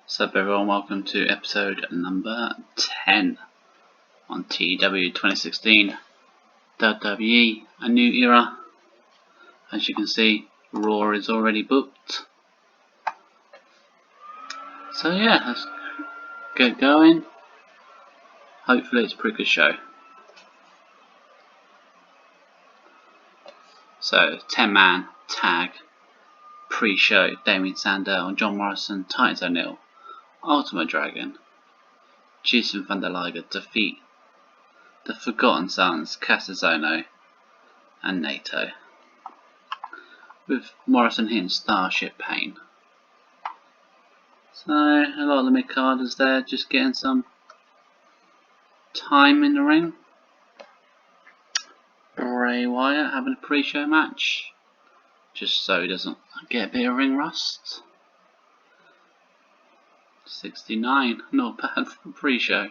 What's up everyone, welcome to episode number 10 on TEW 2016 WWE A New Era. As you can see, Raw is already booked. So yeah, let's get going. Hopefully it's a pretty good show. So 10-man tag pre-show: Damien Sandow, John Morrison, Titus O'Neil, Ultimate Dragon, Jason Van der Liger defeat the Forgotten Sons, Casazono and NATO, with Morrison hitting Starship Pain. So a lot of the mid-carders there just getting some time in the ring. Bray Wyatt having a pre-show match, just so he doesn't get a bit of ring rust. 69, not bad for a pre-show.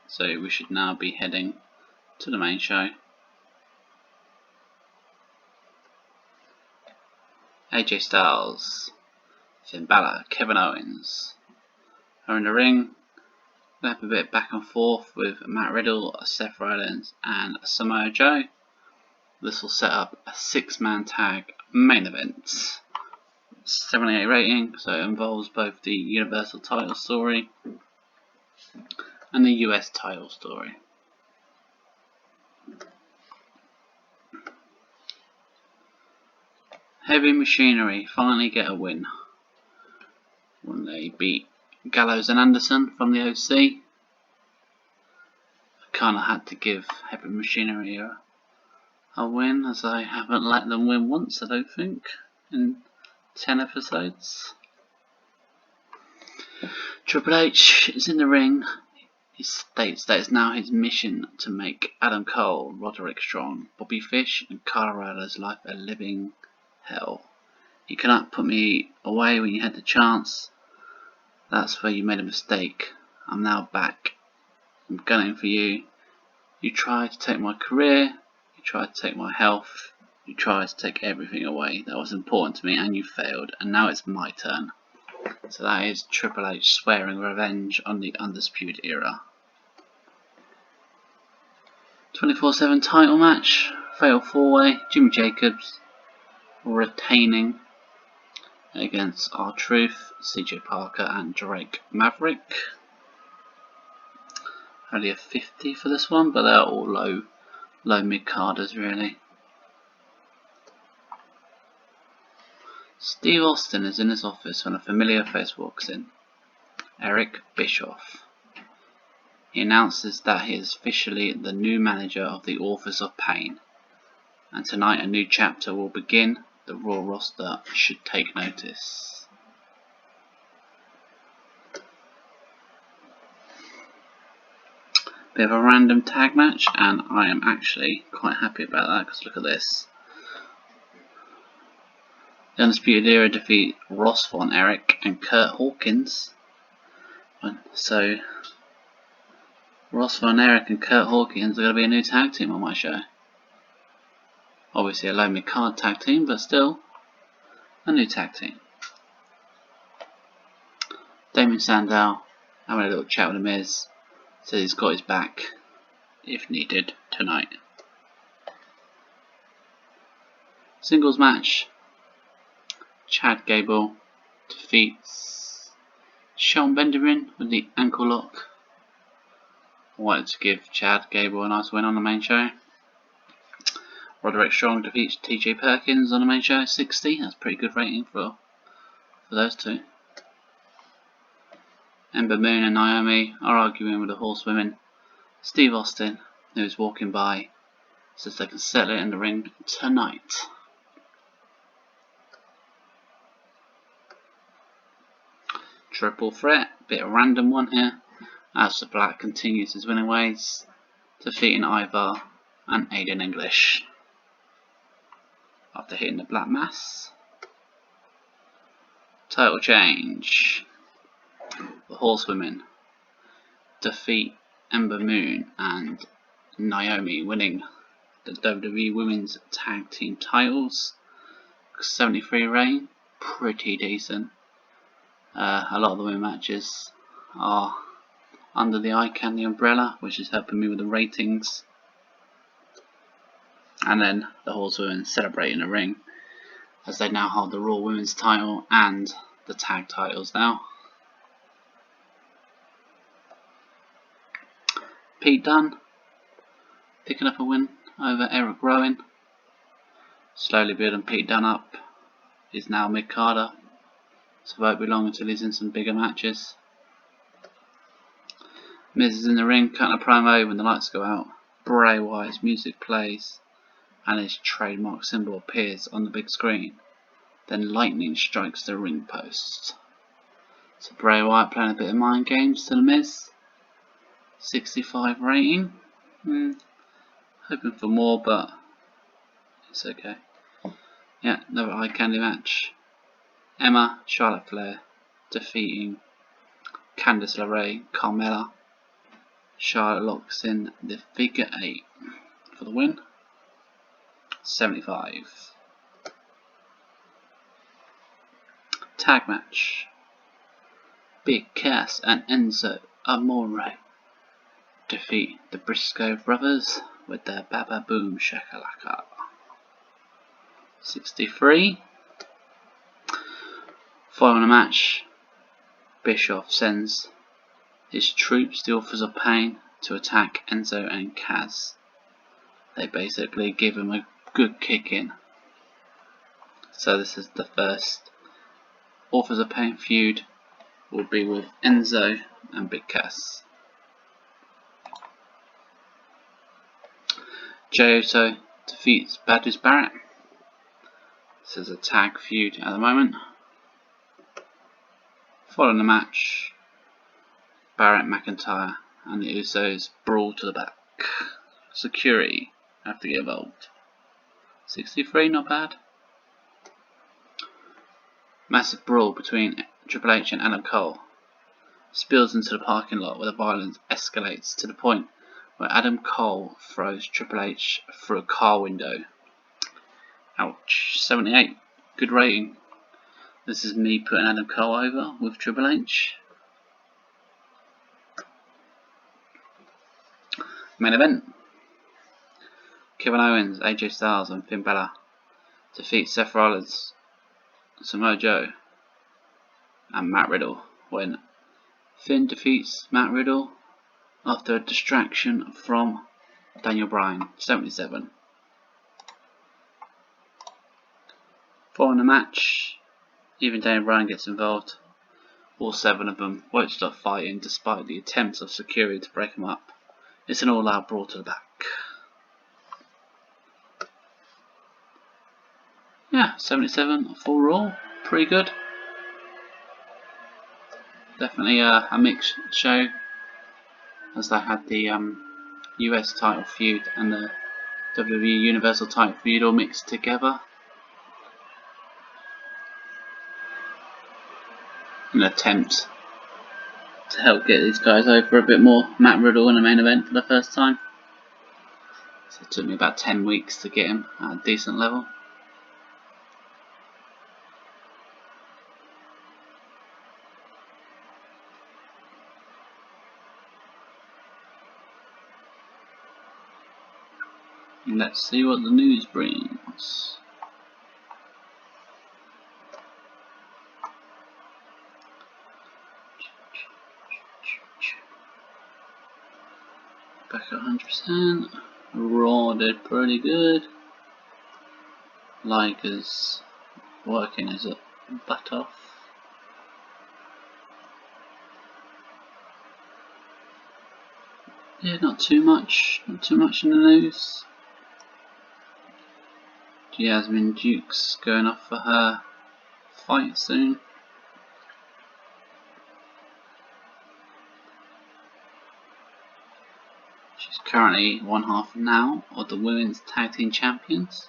So we should now be heading to the main show. AJ Styles, Finn Balor, Kevin Owens are in the ring. We have a bit back and forth with Matt Riddle, Seth Rollins and Samoa Joe. This will set up a 6-man tag main event. 78 rating, so it involves both the Universal title story and the US title story. Heavy Machinery finally get a win when they beat Gallows and Anderson from the OC. I kinda had to give Heavy Machinery a win, as I haven't let them win once, I don't think, in 10 episodes. Triple H is in the ring. He states that it's now his mission to make Adam Cole, Roderick Strong, Bobby Fish and Colorado's life a living hell. You cannot put me away when you had the chance. That's where you made a mistake. I'm now back. I'm gunning for you. You tried to take my career. You tried to take my health. You tried to take everything away that was important to me, and you failed. And now it's my turn. So that is Triple H swearing revenge on the Undisputed Era. 24/7 title match. Fatal 4-way. Jimmy Jacobs retaining against R-Truth, CJ Parker and Drake Maverick. Only a 50 for this one, but they're all low mid-carders really. Steve Austin is in his office when a familiar face walks in. Eric Bischoff. He announces that he is officially the new manager of the Authors of Pain, and tonight a new chapter will begin. The Raw roster should take notice. Bit of a random tag match, and I am actually quite happy about that, because look at this. The Undisputed Era defeat Ross Von Erich and Kurt Hawkins. So Ross Von Erich and Kurt Hawkins are going to be a new tag team on my show. Obviously a low mid-card tag team, but still a new tag team. Damien Sandow having a little chat with The Miz. Says he's got his back if needed tonight. Singles match. Chad Gable defeats Sean Benjamin with the ankle lock. I wanted to give Chad Gable a nice win on the main show. Roderick Strong defeats TJ Perkins on the main show, 60. That's pretty good rating for those two. Ember Moon and Naomi are arguing with the Horsewomen. Steve Austin, who is walking by, says they can settle it in the ring tonight. Triple threat, bit of a random one here. Aleister Black continues his winning ways, defeating Ivar and Aiden English after hitting the Black Mass. Title change. The Horsewomen defeat Ember Moon and Naomi, winning the WWE Women's Tag Team titles. 73 reign. pretty decent. A lot of the women matches are under the eye candy umbrella, which is helping me with the ratings. And then the horsewomen celebrate in the ring, as they now hold the Raw Women's title and the tag titles now. Pete Dunne picking up a win over Eric Rowan. Slowly building Pete Dunne up. He's now mid-carder, so won't be long until he's in some bigger matches. Miz is in the ring cutting a promo when the lights go out. Bray Wyatt's music plays and his trademark symbol appears on the big screen. Then lightning strikes the ring post. So Bray Wyatt playing a bit of mind games to the Miz. 65 rating. Hoping for more, but it's okay. Yeah, another eye candy match. Emma, Charlotte Flair defeating Candice LeRae, Carmella. Charlotte locks in the figure 8 for the win. 75. Tag match. Big Cass and Enzo Amore defeat the Briscoe brothers with their Baba Boom Shakalaka. 63. Following the match, Bischoff sends his troops, the Authors of Pain, to attack Enzo and Kaz. They basically give him a good kicking. So this is the first Authors of Pain feud will be with Enzo and Big Cass. Jey Uso defeats Bad News Barrett. This is a tag feud at the moment. Following the match, Barrett, McIntyre and the Usos brawl to the back. Security have to get involved. 63, not bad. Massive brawl between Triple H and Adam Cole spills into the parking lot where the violence escalates to the point where Adam Cole throws Triple H through a car window. Ouch. 78. Good rating. This is me putting Adam Cole over with Triple H. Main event. Kevin Owens, AJ Styles and Finn Balor defeat Seth Rollins, Samoa Joe and Matt Riddle when Finn defeats Matt Riddle after a distraction from Daniel Bryan. 77. Following the match, even Daniel Bryan gets involved. All 7 of them won't stop fighting despite the attempts of security to break them up. It's an all-out brawl to the back. Yeah, 77 full Raw, pretty good. Definitely a mixed show, as they had the US title feud and the WWE Universal title feud all mixed together. An attempt to help get these guys over a bit more. Matt Riddle in the main event for the first time. So it took me about 10 weeks to get him at a decent level. And let's see what the news brings. Back at 100%. Raw did pretty good. Liger's working his butt off. Yeah, not too much in the news. Jasmine Duke's going off for her fight soon. She's currently one half now of the Women's Tag Team Champions.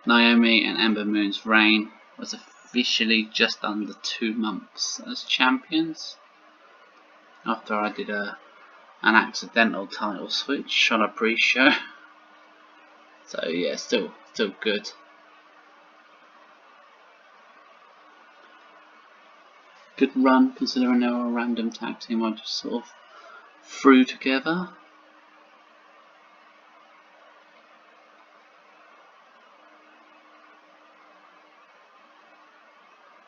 Naomi and Ember Moon's reign was officially just under 2 months as champions, after I did an accidental title switch on a pre-show. So yeah, still good. good run considering they were a random tag team I just sort of threw together.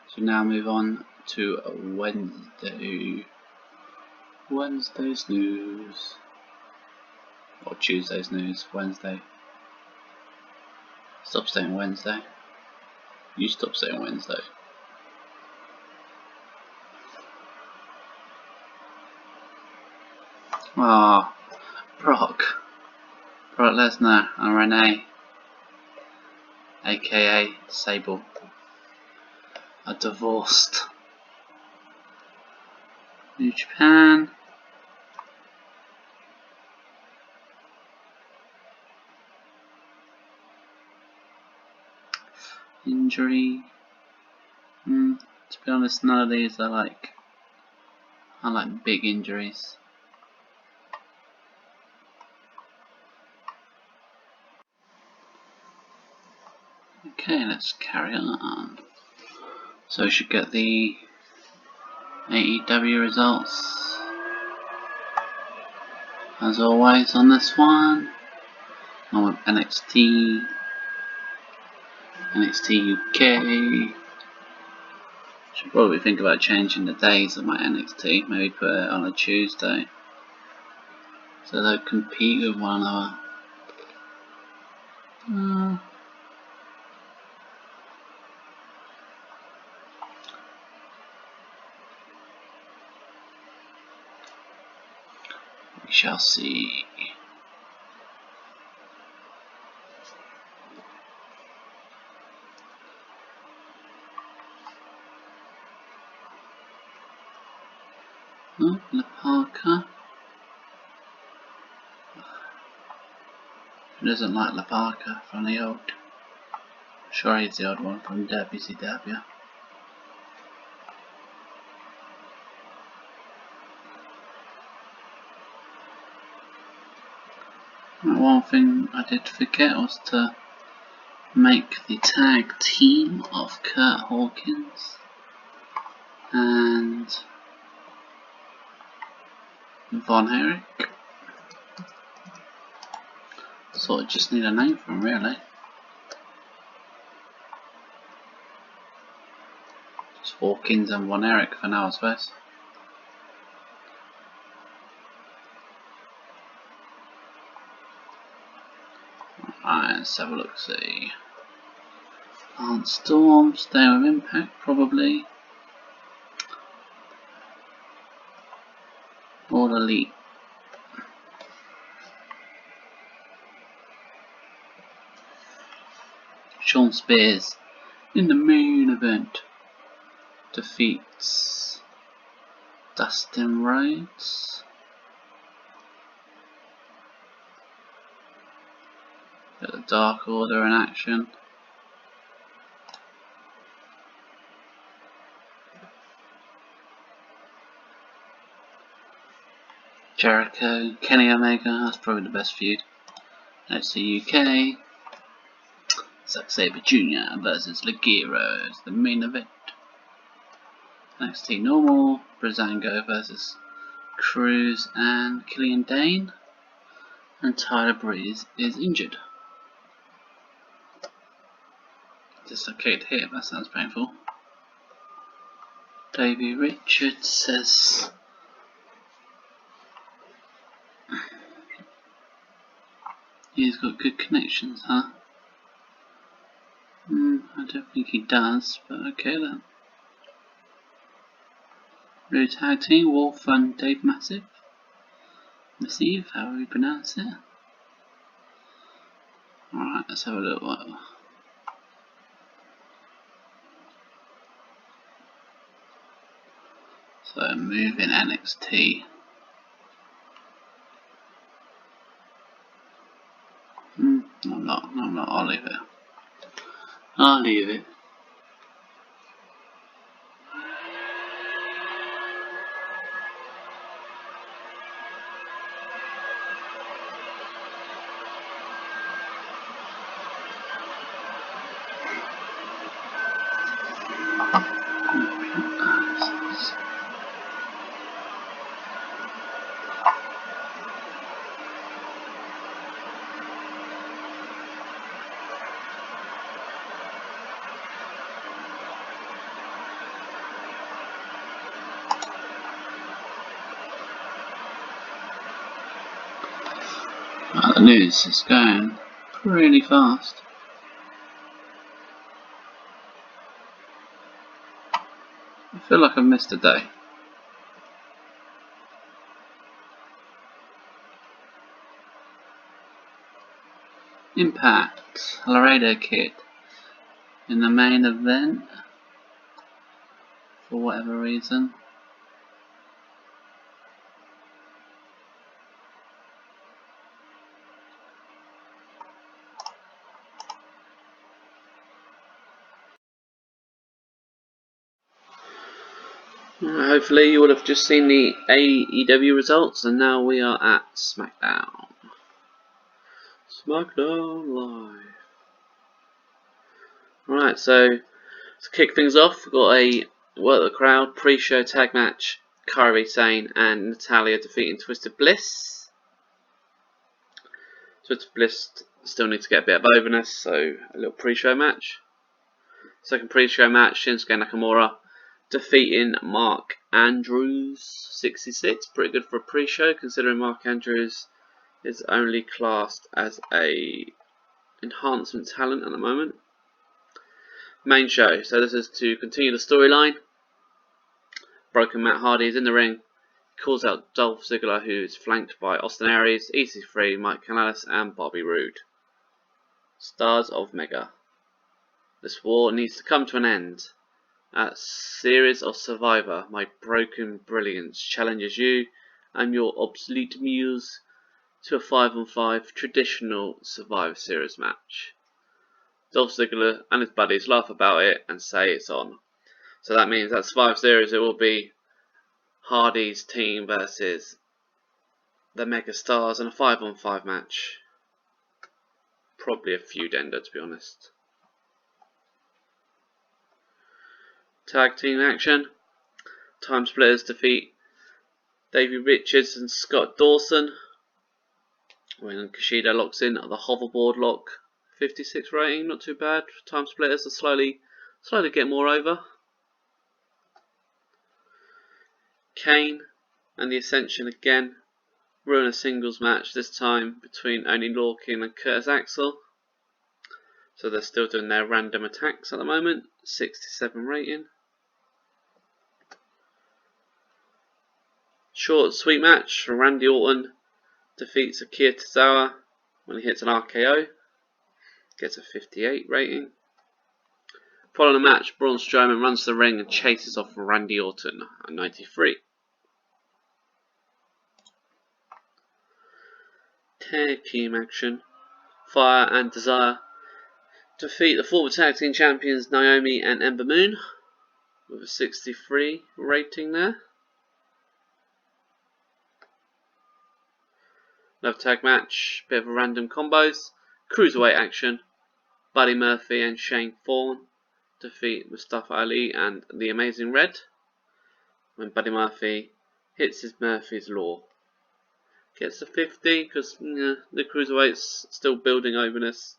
So now move on to Wednesday's news. Or Tuesday's news, Wednesday. Stop saying Wednesday. You stop saying Wednesday. Ah, Brock Lesnar and Renee, aka Sable, are divorced. New Japan. Injury. To be honest, none of these are like big injuries. Okay, let's carry on. So we should get the AEW results as always on this one. On with NXT UK. Should probably think about changing the days of my NXT. Maybe put it on a Tuesday, so they'll compete with one another. We shall see. Oh, Parker. Who doesn't like La Parker from the old? Sure, he's the old one from WCW. One thing I did forget was to make the tag team of Kurt Hawkins and Von Erich. Sort of just need a name for him, really. Just Hawkins and Von Erich for now, I suppose. Alright, let's have a look, see. Lance Storm, stay with Impact, probably. All Elite. Sean Spears in the main event defeats Dustin Rhodes. Get the Dark Order in action. Jericho, Kenny Omega, that's probably the best feud. NXT UK, Zack Sabre Jr. versus Ligero is the main event. NXT Normal, Breezango versus Cruz and Killian Dane. And Tyler Breeze is injured. Dislocated hip, that sounds painful. Davey Richards says he's got good connections, huh? I don't think he does, but okay then. New tag team, Wolf and Dave Massive. Massive, however you pronounce it. Alright, let's have a little while. So moving NXT. I'm not, I'll leave it. I'll leave it. The news is going pretty fast. I feel like I've missed a day. Impact, Laredo Kid in the main event for whatever reason. Hopefully you would have just seen the AEW results, and now we are at Smackdown. Smackdown Live. Right, so to kick things off, we've got a Work the Crowd pre-show tag match. Kairi Sane and Natalya defeating Twisted Bliss. Twisted Bliss still need to get a bit of overness, so a little pre-show match. Second pre-show match, Shinsuke Nakamura defeating Mark Andrews, 66. Pretty good for a pre-show, considering Mark Andrews is only classed as a enhancement talent at the moment. Main show, so this is to continue the storyline. Broken Matt Hardy is in the ring. He calls out Dolph Ziggler, who is flanked by Austin Aries, EC3, Mike Kanellis and Bobby Roode. Stars of Mega. This war needs to come to an end. At Series of Survivor, my broken brilliance challenges you and your obsolete muse to a 5-on-5 traditional Survivor Series match. Dolph Ziggler and his buddies laugh about it and say it's on. So that means at Survivor Series it will be Hardy's team versus the Mega Stars in a 5-on-5 match. Probably a feud ender, to be honest. Tag team action. Time Splitters defeat Davey Richards and Scott Dawson. When Kushida locks in the hoverboard lock. 56 rating, not too bad. Time Splitters are slowly get more over. Kane and the Ascension again ruin a singles match, this time between Oney Lorcan and Curtis Axel. So they're still doing their random attacks at the moment. 67 rating. Short sweet match. Randy Orton defeats Akira Tozawa when he hits an RKO. Gets a 58 rating. Following the match, Braun Strowman runs to the ring and chases off Randy Orton at 93. Tag team action. Fire and Desire defeat the former tag team champions Naomi and Ember Moon with a 63 rating there. Another tag match, bit of a random combos. Cruiserweight action. Buddy Murphy and Shane Thorne defeat Mustafa Ali and the Amazing Red when Buddy Murphy hits his Murphy's Law. Gets a 50 because the Cruiserweight's still building overness.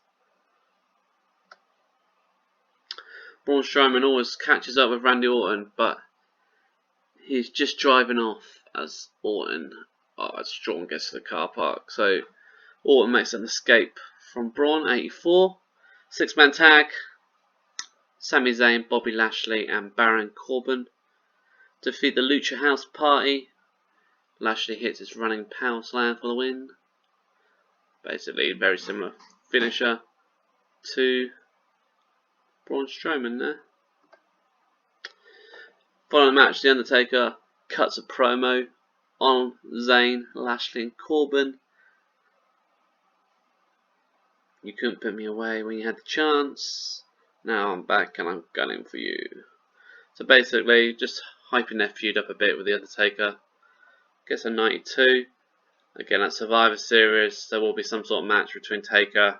Braun Strowman always catches up with Randy Orton, but he's just driving off as Strong gets to the car park. So Orton makes an escape from Braun, 84. 6-man tag. Sami Zayn, Bobby Lashley and Baron Corbin defeat the Lucha House Party. Lashley hits his running power slam for the win. Basically a very similar finisher to Braun Strowman there. Following the match, The Undertaker cuts a promo on Zayn, Lashley and Corbin. You couldn't put me away when you had the chance. Now I'm back and I'm gunning for you. So basically, just hyping their feud up a bit with The Undertaker. Gets a 92. Again, at Survivor Series, there will be some sort of match between Taker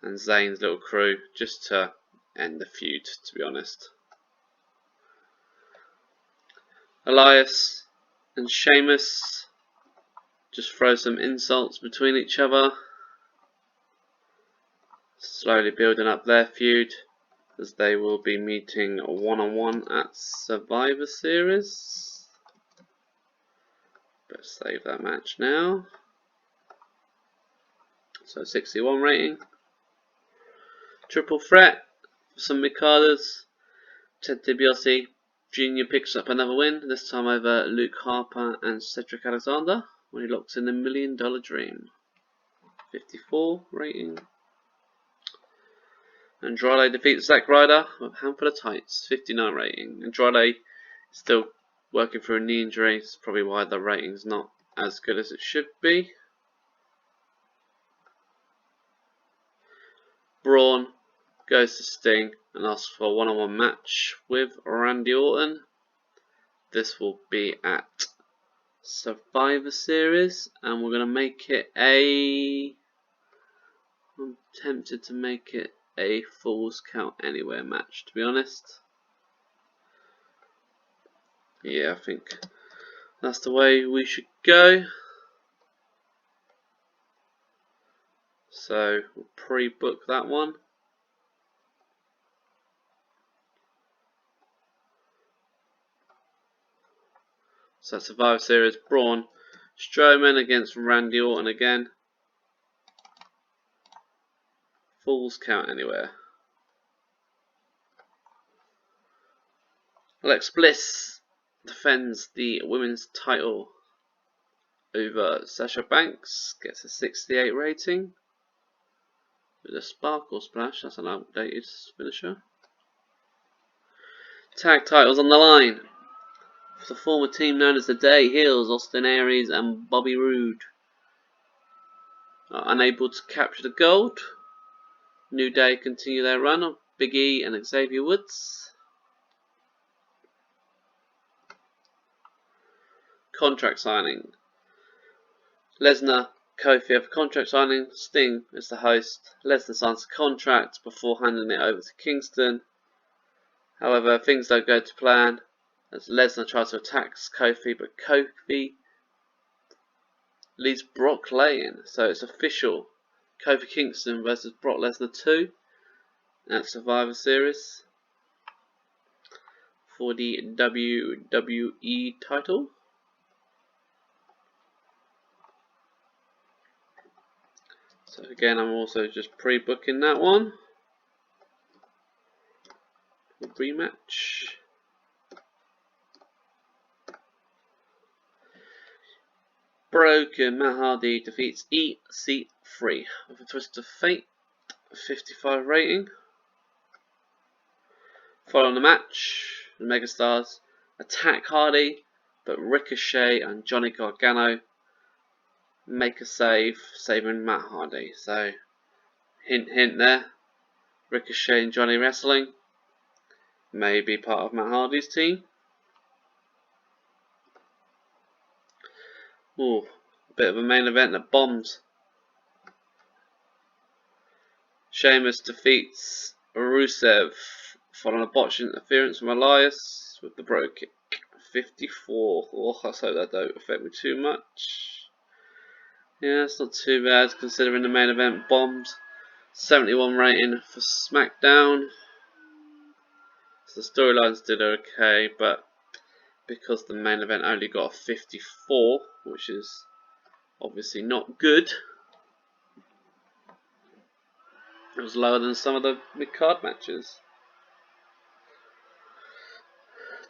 and Zayn's little crew, just to end the feud, to be honest. Elias and Sheamus just throw some insults between each other. Slowly building up their feud, as they will be meeting one-on-one at Survivor Series. Better save that match now. So 61 rating. Triple threat for some mid-carders. Ted DiBiase Jr. picks up another win, this time over Luke Harper and Cedric Alexander, when he locks in the $1 Million Dream. 54 rating. Andrade defeats Zack Ryder with a handful of tights. 59 rating. Andrade is still working through a knee injury, that's probably why the rating's not as good as it should be. Braun goes to Sting and asks for a one-on-one match with Randy Orton. This will be at Survivor Series, and we're going to make it I'm tempted to make it a Falls Count Anywhere match, to be honest. Yeah, I think that's the way we should go. So we'll pre-book that one. So Survivor Series, Braun Strowman against Randy Orton again. Falls Count Anywhere. Alexa Bliss defends the women's title over Sasha Banks. Gets a 68 rating. With a Sparkle Splash, that's an outdated finisher. Tag titles on the line. For the former team known as the Day Heels, Austin Aries and Bobby Roode are unable to capture the gold. New Day continue their run of Big E and Xavier Woods. Contract signing. Lesnar, Kofi have a contract signing. Sting is the host. Lesnar signs the contract before handing it over to Kingston. However, things don't go to plan as Lesnar tries to attack Kofi, but Kofi leaves Brock laying. So it's official. Kofi Kingston versus Brock Lesnar 2 at Survivor Series for the WWE title. So again, I'm also just pre-booking that one. Rematch. Broken Matt Hardy defeats EC3 with a twist of fate. 55 rating. Following the match, the Megastars attack Hardy, but Ricochet and Johnny Gargano make a save, saving Matt Hardy. So, hint hint there. Ricochet and Johnny wrestling may be part of Matt Hardy's team. Ooh, a bit of a main event that bombs. Sheamus defeats Rusev following a botched interference from Elias with the bro kick. 54. Oh, I hope that don't affect me too much. Yeah, it's not too bad considering the main event bombed. 71 rating for Smackdown. So the storylines did okay, but because the main event only got a 54, which is obviously not good, it was lower than some of the mid-card matches.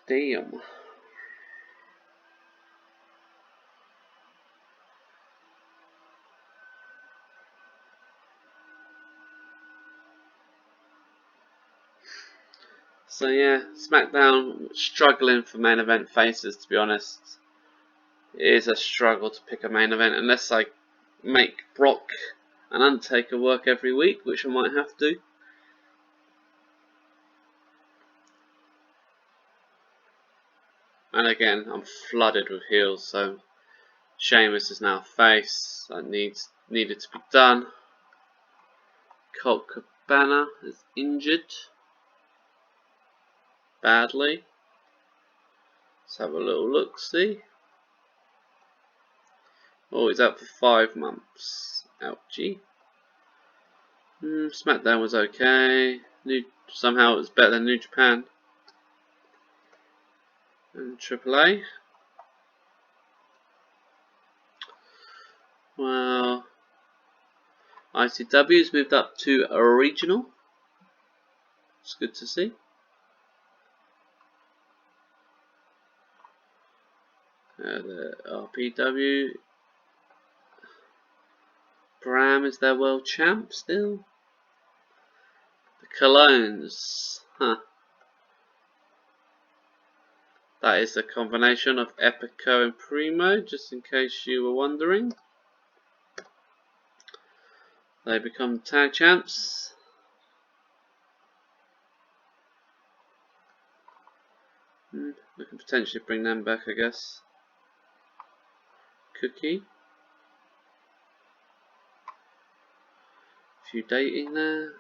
Damn. So yeah, Smackdown struggling for main event faces, to be honest. It is a struggle to pick a main event unless I make Brock and Undertaker work every week, which I might have to. And again, I'm flooded with heels, so Sheamus is now face. That needed to be done. Colt Cabana is injured badly. Let's have a little look, see. Oh, he's out for 5 months. Ouchie. Smackdown was okay. Somehow it was better than New Japan. And AAA. Well, ICW's moved up to a regional. It's good to see. The RPW. Bram is their world champ still. The Colognes. Huh. That is a combination of Epico and Primo, just in case you were wondering. They become tag champs. We can potentially bring them back, I guess. Cookie. Few dating there.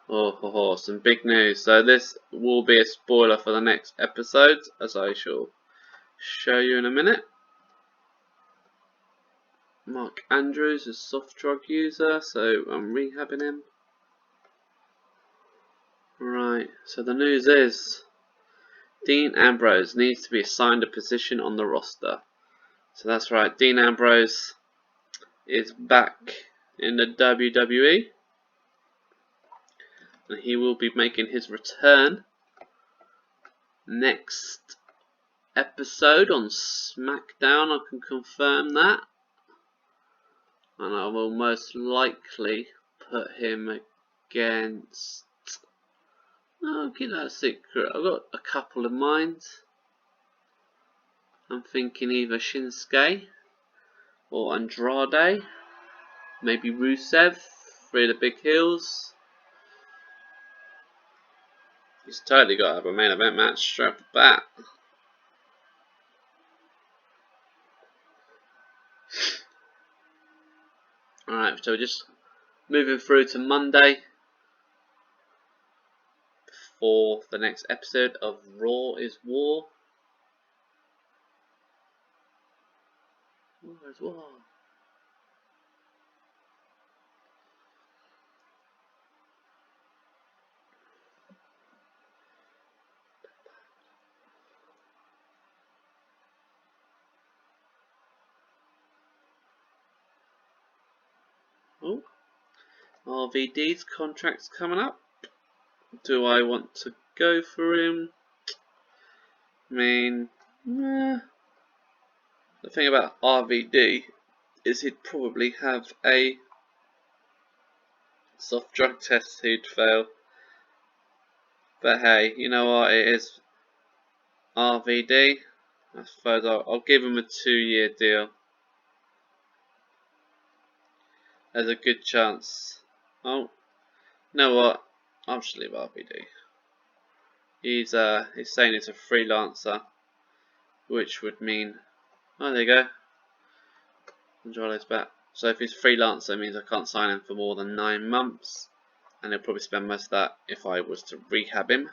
Oh, some big news. So this will be a spoiler for the next episode, as I shall show you in a minute. Mark Andrews is a soft drug user, so I'm rehabbing him. Right, so the news is Dean Ambrose needs to be assigned a position on the roster. So that's right, Dean Ambrose is back in the WWE. And he will be making his return next episode on Smackdown. I can confirm that. And I will most likely put him against... I'll keep that a secret. I've got a couple in mind. I'm thinking either Shinsuke or Andrade. Maybe Rusev, three of the big heels. He's totally got to have a main event match straight off the bat. Alright, so we're just moving through to Monday for the next episode of Raw is War. War is War. Oh, RVD's contract's coming up. Do I want to go for him? I mean, the thing about RVD is he'd probably have a soft drug test he'd fail. But hey, you know what? It is RVD. I suppose I'll give him a 2-year deal. There's a good chance. Oh, you know what? I'll just leave RVD. He's saying it's a freelancer, which would mean, oh, there you go. Andrade's back. So if he's freelancer, it means I can't sign him for more than 9 months, and he'll probably spend most of that if I was to rehab him.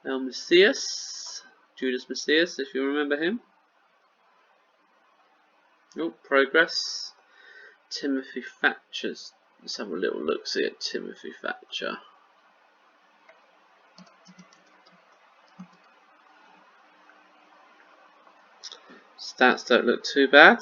El Messias, Judas Messias, if you remember him. Oh, progress. Timothy Thatcher's. Let's have a little look see at Timothy Thatcher. Stats don't look too bad.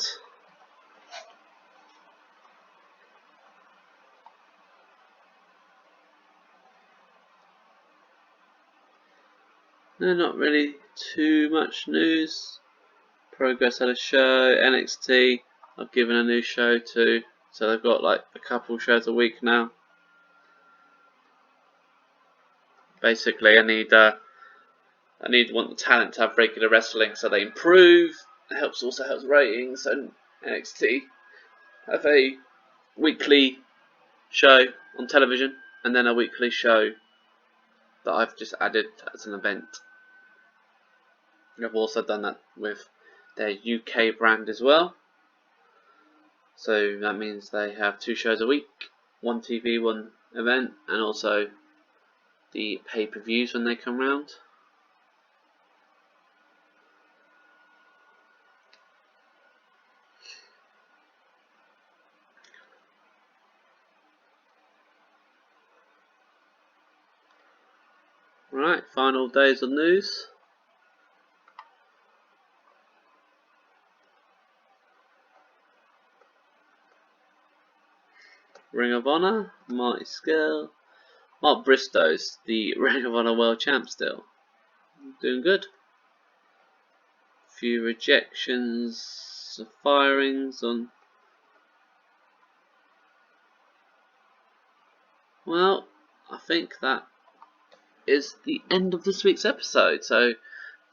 No, not really too much news. Progress had a show. NXT I've given a new show to, so they've got like a couple shows a week now. Basically, I want the talent to have regular wrestling so they improve. It also helps ratings, and NXT have a weekly show on television and then a weekly show that I've just added as an event. I've also done that with their UK brand as well. So that means they have 2 shows a week, 1 TV, 1 event, and also the pay-per-views when they come round. Right, final days of news. Ring of Honor, Marty Scurll. Mark Bristow's the Ring of Honor World Champ still. Doing good. Few rejections, firings on. Well, I think that is the end of this week's episode. So,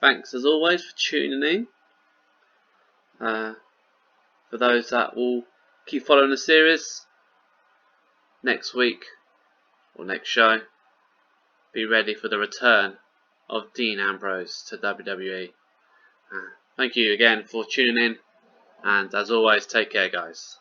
thanks as always for tuning in. For those that will keep following the series, next week or next show, be ready for the return of Dean Ambrose to WWE. Thank you again for tuning in, and as always, take care, guys.